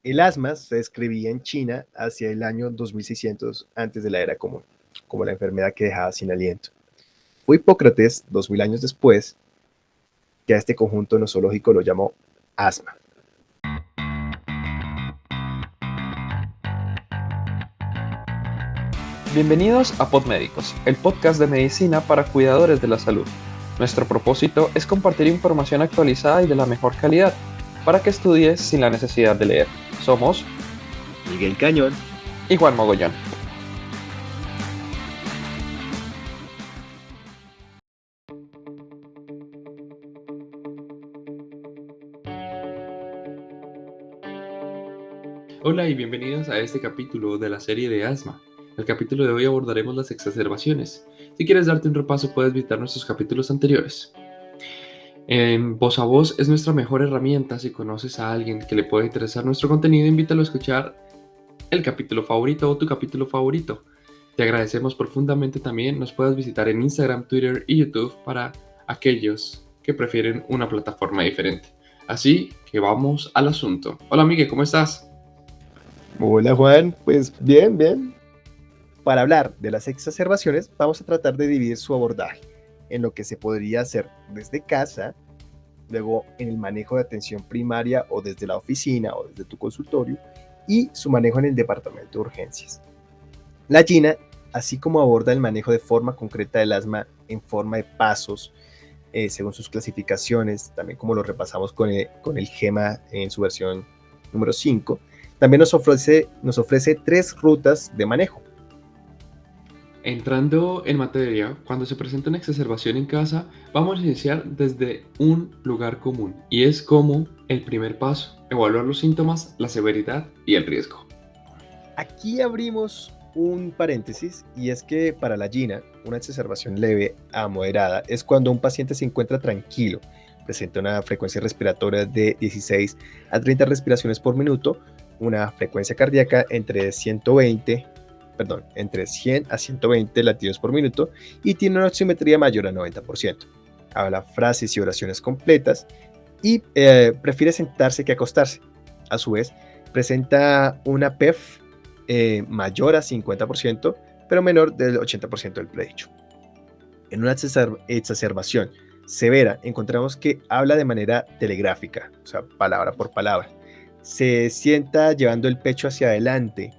El asma se describía en China hacia el año 2600 antes de la era común, como la enfermedad que dejaba sin aliento. Fue Hipócrates, 2000 años después, que a este conjunto nosológico lo llamó asma. Bienvenidos a Podmédicos, el podcast de medicina para cuidadores de la salud. Nuestro propósito es compartir información actualizada y de la mejor calidad, para que estudies sin la necesidad de leer. Somos Miguel Cañón. y Juan Mogollón. Hola y bienvenidos a este capítulo de la serie de asma. En el capítulo de hoy abordaremos las exacerbaciones. Si quieres darte un repaso, puedes visitar nuestros capítulos anteriores. En Voz a Voz es nuestra mejor herramienta. Si conoces a alguien que le pueda interesar nuestro contenido, invítalo a escuchar el capítulo favorito o tu capítulo favorito. Te agradecemos profundamente también. Nos puedes visitar en Instagram, Twitter y YouTube para aquellos que prefieren una plataforma diferente. Así que vamos al asunto. Hola Miguel, ¿cómo estás? Hola Juan, pues bien. Para hablar de las exacerbaciones, vamos a tratar de dividir su abordaje en lo que se podría hacer desde casa, luego en el manejo de atención primaria o desde la oficina o desde tu consultorio, y su manejo en el departamento de urgencias. La Gina, así como aborda el manejo de forma concreta del asma en forma de pasos, según sus clasificaciones, también como lo repasamos con el GEMA en su versión número 5, también nos ofrece 3 rutas de manejo. Entrando en materia, cuando se presenta una exacerbación en casa, vamos a iniciar desde un lugar común y es como el primer paso, evaluar los síntomas, la severidad y el riesgo. Aquí abrimos un paréntesis y es que para la Gina, una exacerbación leve a moderada es cuando un paciente se encuentra tranquilo, presenta una frecuencia respiratoria de 16 a 30 respiraciones por minuto, una frecuencia cardíaca entre 100 a 120 latidos por minuto y tiene una oximetría mayor a 90%. Habla frases y oraciones completas y prefiere sentarse que acostarse. A su vez, presenta una PEF mayor a 50%, pero menor del 80% del predicho. En una exacerbación severa, encontramos que habla de manera telegráfica, o sea, palabra por palabra. Se sienta llevando el pecho hacia adelante,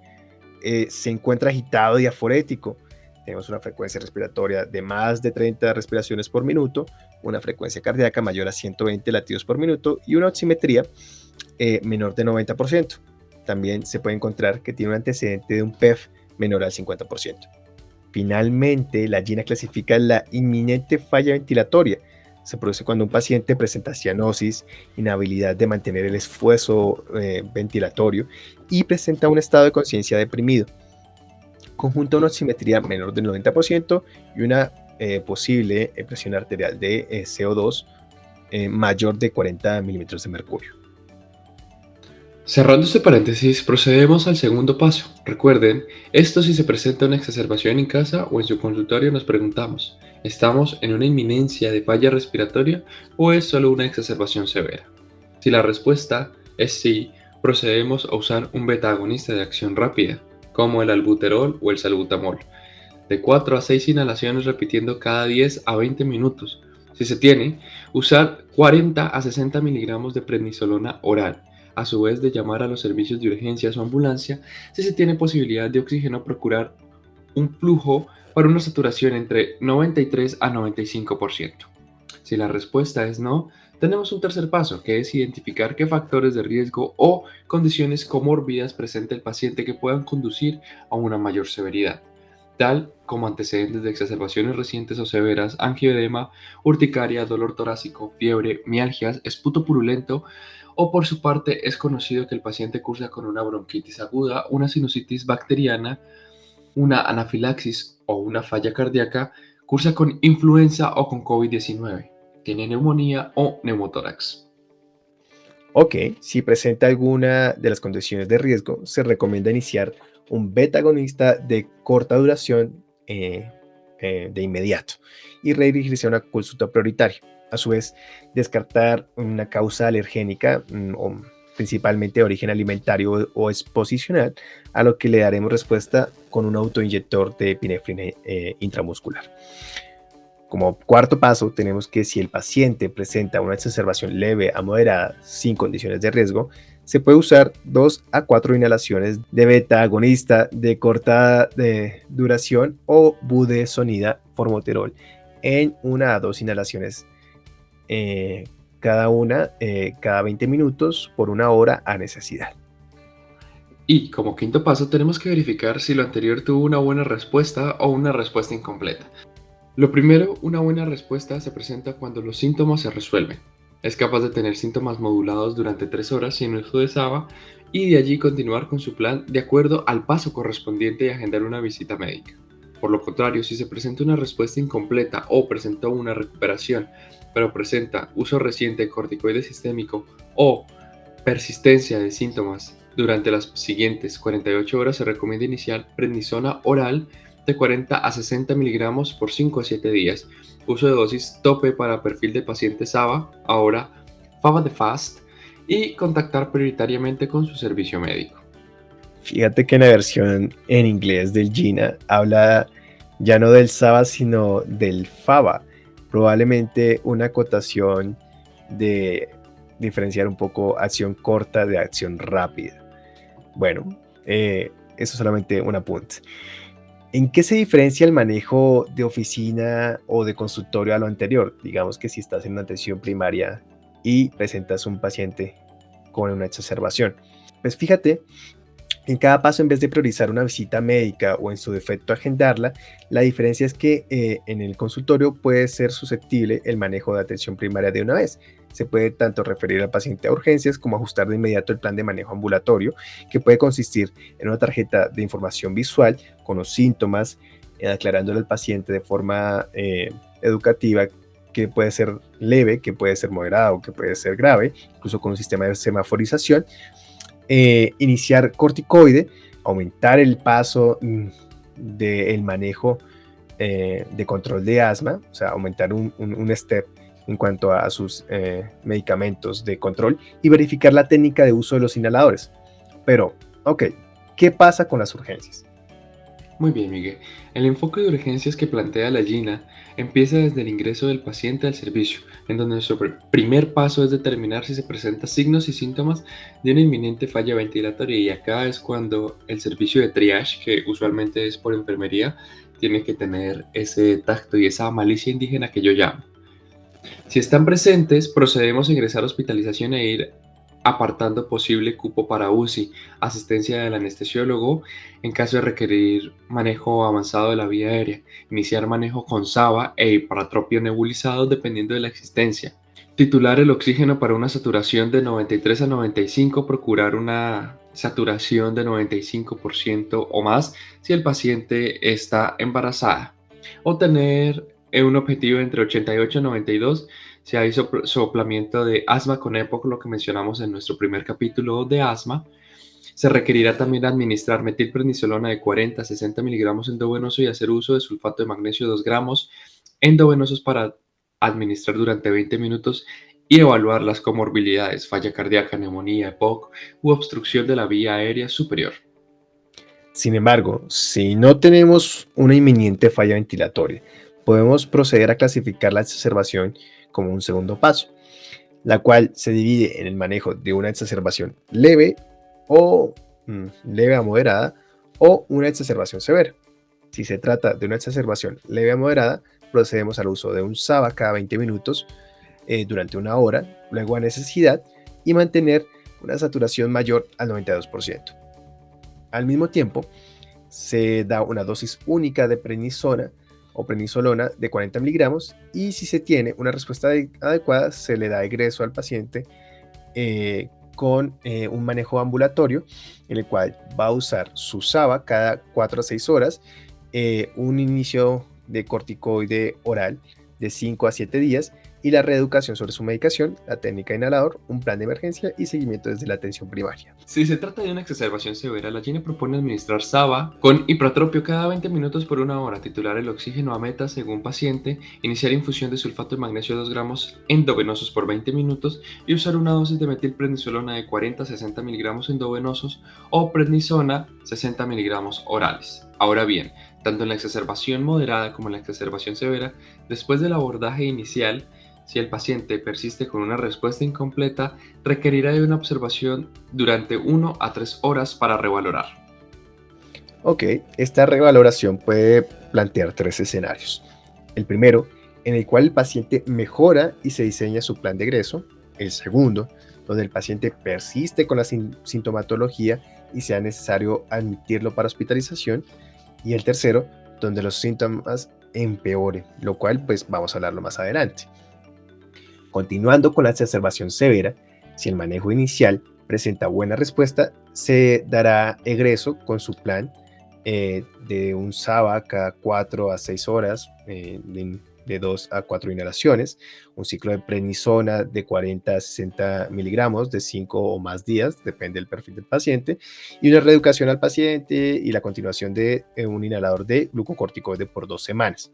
se encuentra agitado y aforético. Tenemos una frecuencia respiratoria de más de 30 respiraciones por minuto, una frecuencia cardíaca mayor a 120 latidos por minuto y una oximetría menor de 90%. También se puede encontrar que tiene un antecedente de un PEF menor al 50%. Finalmente, la Gina clasifica la inminente falla ventilatoria. Se produce cuando un paciente presenta cianosis, inhabilidad de mantener el esfuerzo ventilatorio y presenta un estado de conciencia deprimido. Conjunto a una oximetría menor del 90% y una posible presión arterial de CO2 mayor de 40 milímetros de mercurio. Cerrando este paréntesis, procedemos al segundo paso. Recuerden, esto si se presenta una exacerbación en casa o en su consultorio nos preguntamos, ¿estamos en una inminencia de falla respiratoria o es solo una exacerbación severa? Si la respuesta es sí, procedemos a usar un beta agonista de acción rápida, como el albuterol o el salbutamol, de 4 a 6 inhalaciones repitiendo cada 10 a 20 minutos. Si se tiene, usar 40 a 60 miligramos de prednisolona oral, a su vez de llamar a los servicios de urgencias o ambulancia si se tiene posibilidad de oxígeno, procurar un flujo para una saturación entre 93 a 95%. Si la respuesta es no, tenemos un tercer paso, que es identificar qué factores de riesgo o condiciones comórbidas presenta el paciente que puedan conducir a una mayor severidad, tal como antecedentes de exacerbaciones recientes o severas, angioedema, urticaria, dolor torácico, fiebre, mialgias, esputo purulento, o por su parte es conocido que el paciente cursa con una bronquitis aguda, una sinusitis bacteriana, una anafilaxis o una falla cardíaca, cursa con influenza o con COVID-19, tiene neumonía o neumotórax. Ok, si presenta alguna de las condiciones de riesgo, se recomienda iniciar un beta agonista de corta duración de inmediato y redirigirse a una consulta prioritaria. A su vez, descartar una causa alergénica principalmente de origen alimentario o exposicional, a lo que le daremos respuesta con un autoinyector de epinefrina intramuscular. Como cuarto paso, tenemos que si el paciente presenta una exacerbación leve a moderada sin condiciones de riesgo, se puede usar 2 a 4 inhalaciones de beta agonista de corta duración o budesonida formoterol en 1 a 2 inhalaciones cada 20 minutos por 1 hora a necesidad. Y como quinto paso tenemos que verificar si lo anterior tuvo una buena respuesta o una respuesta incompleta. Lo primero, una buena respuesta se presenta cuando los síntomas se resuelven. Es capaz de tener síntomas modulados durante 3 horas sin uso de SABA y de allí continuar con su plan de acuerdo al paso correspondiente y agendar una visita médica. Por lo contrario, si se presenta una respuesta incompleta o presentó una recuperación, pero presenta uso reciente de corticoide sistémico o persistencia de síntomas durante las siguientes 48 horas, se recomienda iniciar prednisona oral de 40 a 60 miligramos por 5 a 7 días. Uso de dosis tope para perfil de paciente SABA, ahora FABA de FAST, y contactar prioritariamente con su servicio médico. Fíjate que en la versión en inglés del GINA habla ya no del SABA sino del FABA, probablemente una acotación de diferenciar un poco acción corta de acción rápida. Bueno, eso es solamente un apunte. ¿En qué se diferencia el manejo de oficina o de consultorio a lo anterior? Digamos que si estás en una atención primaria y presentas un paciente con una exacerbación. Pues fíjate, en cada paso, en vez de priorizar una visita médica o en su defecto agendarla, la diferencia es que en el consultorio puede ser susceptible el manejo de atención primaria de una vez. Se puede tanto referir al paciente a urgencias como ajustar de inmediato el plan de manejo ambulatorio, que puede consistir en una tarjeta de información visual con los síntomas, aclarándole al paciente de forma educativa que puede ser leve, que puede ser moderado, que puede ser grave, incluso con un sistema de semaforización. Iniciar corticoide, aumentar el paso del manejo de control de asma, o sea, aumentar un step en cuanto a sus medicamentos de control y verificar la técnica de uso de los inhaladores. Pero, ok, ¿qué pasa con las urgencias? Muy bien, Miguel. El enfoque de urgencias que plantea la GINA empieza desde el ingreso del paciente al servicio, en donde nuestro primer paso es determinar si se presentan signos y síntomas de una inminente falla ventilatoria, y acá es cuando el servicio de triage, que usualmente es por enfermería, tiene que tener ese tacto y esa malicia indígena que yo llamo. Si están presentes, procedemos a ingresar a hospitalización e ir apartando posible cupo para UCI, asistencia del anestesiólogo en caso de requerir manejo avanzado de la vía aérea, iniciar manejo con SABA e hiperatropio nebulizado dependiendo de la existencia, titular el oxígeno para una saturación de 93 a 95, procurar una saturación de 95% o más si el paciente está embarazada, o tener un objetivo entre 88 y 92 si hay soplamiento de asma con EPOC, lo que mencionamos en nuestro primer capítulo de asma. Se requerirá también administrar metilprednisolona de 40 a 60 miligramos endovenoso y hacer uso de sulfato de magnesio 2 gramos endovenosos para administrar durante 20 minutos y evaluar las comorbilidades, falla cardíaca, neumonía, EPOC u obstrucción de la vía aérea superior. Sin embargo, si no tenemos una inminente falla ventilatoria, podemos proceder a clasificar la exacerbación como un segundo paso, la cual se divide en el manejo de una exacerbación leve o leve a moderada o una exacerbación severa. Si se trata de una exacerbación leve a moderada, procedemos al uso de un SABA cada 20 minutos durante 1 hora, luego a necesidad, y mantener una saturación mayor al 92%. Al mismo tiempo, se da una dosis única de prednisona o prednisolona de 40 miligramos, y si se tiene una respuesta adecuada, se le da egreso al paciente con un manejo ambulatorio en el cual va a usar su SABA cada 4 a 6 horas, un inicio de corticoide oral de 5 a 7 días y la reeducación sobre su medicación, la técnica de inhalador, un plan de emergencia y seguimiento desde la atención primaria. Si se trata de una exacerbación severa, la GINE propone administrar SABA con hipratropio cada 20 minutos por 1 hora, titular el oxígeno a meta según paciente, iniciar infusión de sulfato de magnesio 2 gramos endovenosos por 20 minutos y usar una dosis de metilprednisolona de 40 a 60 miligramos endovenosos o prednisona 60 miligramos orales. Ahora bien, tanto en la exacerbación moderada como en la exacerbación severa, después del abordaje inicial, si el paciente persiste con una respuesta incompleta, requerirá de una observación durante 1 a 3 horas para revalorar. Ok, esta revaloración puede plantear tres escenarios. El primero, en el cual el paciente mejora y se diseña su plan de egreso. El segundo, donde el paciente persiste con la sintomatología y sea necesario admitirlo para hospitalización. Y el tercero, donde los síntomas empeoren, lo cual pues vamos a hablarlo más adelante. Continuando con la exacerbación severa, si el manejo inicial presenta buena respuesta, se dará egreso con su plan de un SABA cada 4 a 6 horas, de 2 a 4 inhalaciones, un ciclo de prednisona de 40 a 60 miligramos de 5 o más días, depende del perfil del paciente, y una reeducación al paciente y la continuación de un inhalador de glucocorticoide por 2 semanas.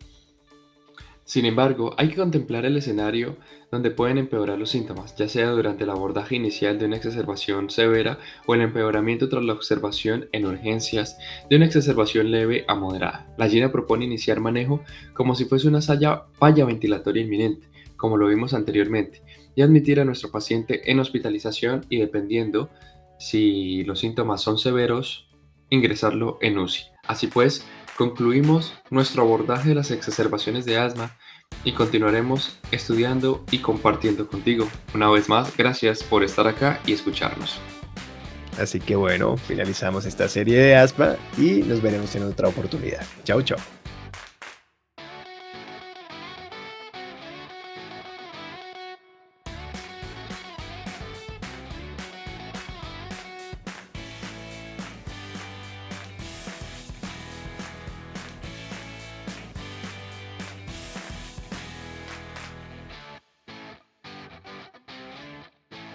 Sin embargo, hay que contemplar el escenario donde pueden empeorar los síntomas, ya sea durante el abordaje inicial de una exacerbación severa o el empeoramiento tras la observación en urgencias de una exacerbación leve a moderada. La GINA propone iniciar manejo como si fuese una falla ventilatoria inminente, como lo vimos anteriormente, y admitir a nuestro paciente en hospitalización y, dependiendo si los síntomas son severos, ingresarlo en UCI. Así pues, concluimos nuestro abordaje de las exacerbaciones de asma y continuaremos estudiando y compartiendo contigo. Una vez más, gracias por estar acá y escucharnos. Así que bueno, finalizamos esta serie de asma y nos veremos en otra oportunidad. Chao, chao.